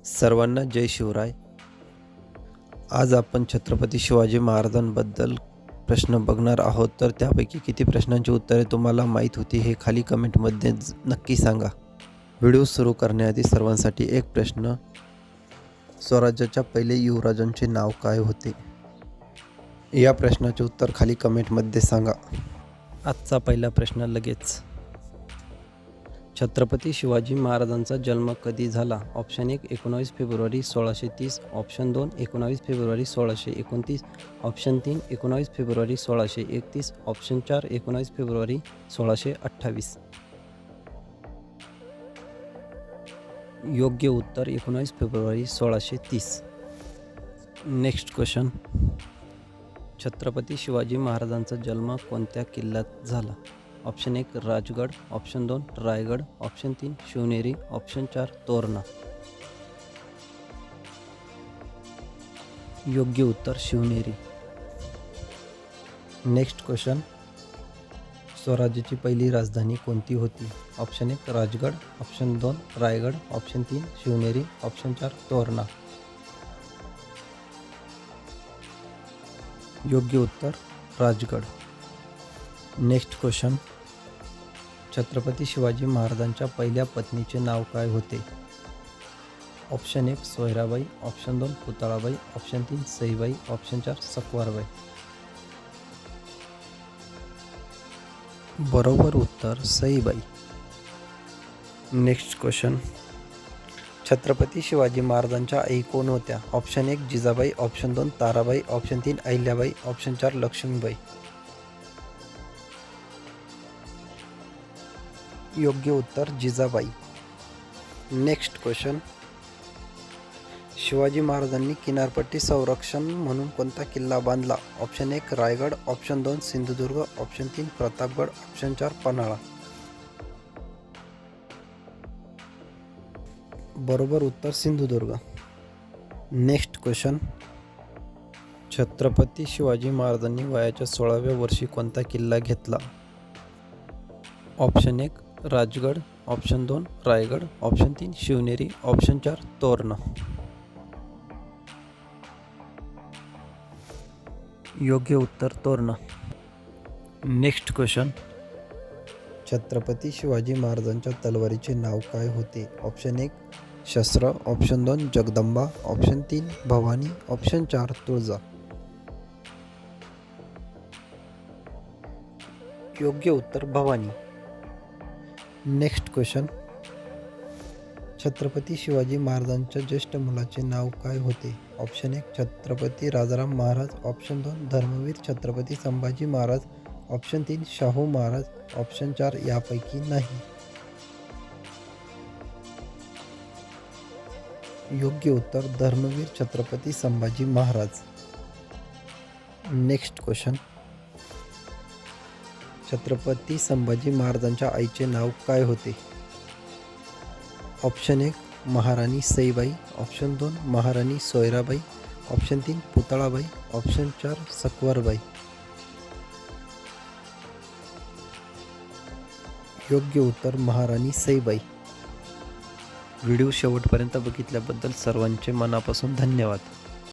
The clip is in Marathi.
सर्वांना जय शिवराय. आज आपण छत्रपती शिवाजी महाराजांबद्दल प्रश्न बघणार आहोत. तर त्यापैकी किती प्रश्नांची उत्तरे तुम्हाला माहीत होती हे खाली कमेंटमध्ये नक्की सांगा. व्हिडिओ सुरू करण्याआधी सर्वांसाठी एक प्रश्न. स्वराज्याच्या पहिले युवराजांचे नाव काय होते? या प्रश्नाचे उत्तर खाली कमेंटमध्ये सांगा. आजचा पहिला प्रश्न लगेच. छत्रपती शिवाजी महाराजांचा जन्म कधी झाला? Option 1 19 February 1630, option 2 19 February 1629, option 3 19 February 1631, option 4 19 February 1628. योग्य उत्तर 19 February 1630. Next question. Chhatrapati Shivaji महाराजांचा जन्म कोणत्या किल्ल्यात झाला? Option 1 Rajgad, option 2 Raigad, option 3 Shivneri, option 4 Torna. योग्य उत्तर शिवनेरी. Next question. स्वराज्याची पहिली राजधानी कोणती होती? Option 1 Rajgad, option 2 Raigad, option 3 Shivneri, option 4 Torna. योग्य उत्तर राजगड. Next question. छत्रपती शिवाजी महाराजांच्या पहिल्या पत्नीचे नाव काय होते? Option 1 Soyarabai, option 2 Putalabai, option 3 Saibai, option 4 Sakavarbai. बरोबर उत्तर सईबाई. Next question. छत्रपती शिवाजी महाराजांच्या आई कोण होत्या? Option 1 Jijabai, option 2 Tarabai, option 3 Ahilyabai, option 4 Lakshmibai. योग्य उत्तर जिजाबाई. Next question. शिवाजी महाराजांनी किनारपट्टी संरक्षण म्हणून कोणता किल्ला बांधला? Option 1 Raigad, option 2 Sindhudurg, option 3 Pratapgad, option 4 Panhala. बरोबर उत्तर सिंधुदुर्ग. Next question. छत्रपती शिवाजी महाराजांनी वयाच्या 16व्या वर्षी कोणता किल्ला घेतला? Option 1 Rajgad, option 2 Raigad, option 3 Shivneri, option 4 Torna. योग्य उत्तर तोरणा. Next question. छत्रपती शिवाजी महाराजांच्या तलवारीचे नाव काय होते? ऑप्शन 1 शस्त्र, option 2 Jagdamba, option 3 Bhavani, option 4 Tulja. योग्य उत्तर भवानी. Next question. छत्रपती शिवाजी महाराजांच्या ज्येष्ठ मुलाचे नाव काय होते? Option 1 Chhatrapati Rajaram Maharaj, option 2 Dharmaveer Chhatrapati Sambhaji Maharaj, option 3 Shahu Maharaj, option 4 यापैकी नाही. योग्य उत्तर धर्मवीर छत्रपती संभाजी महाराज. Next question. छत्रपती संभाजी महाराजांच्या आईचे नाव काय होते? ऑप्शन 1 महाराणी सईबाई, ऑप्शन 2 महाराणी सोयराबाई, ऑप्शन 3 पुतळाबाई, ऑप्शन 4 सकवारबाई. योग्य उत्तर महाराणी सईबाई. व्हिडिओ शेवटपर्यंत बघितल्याबद्दल सर्वांचे मनापासून धन्यवाद.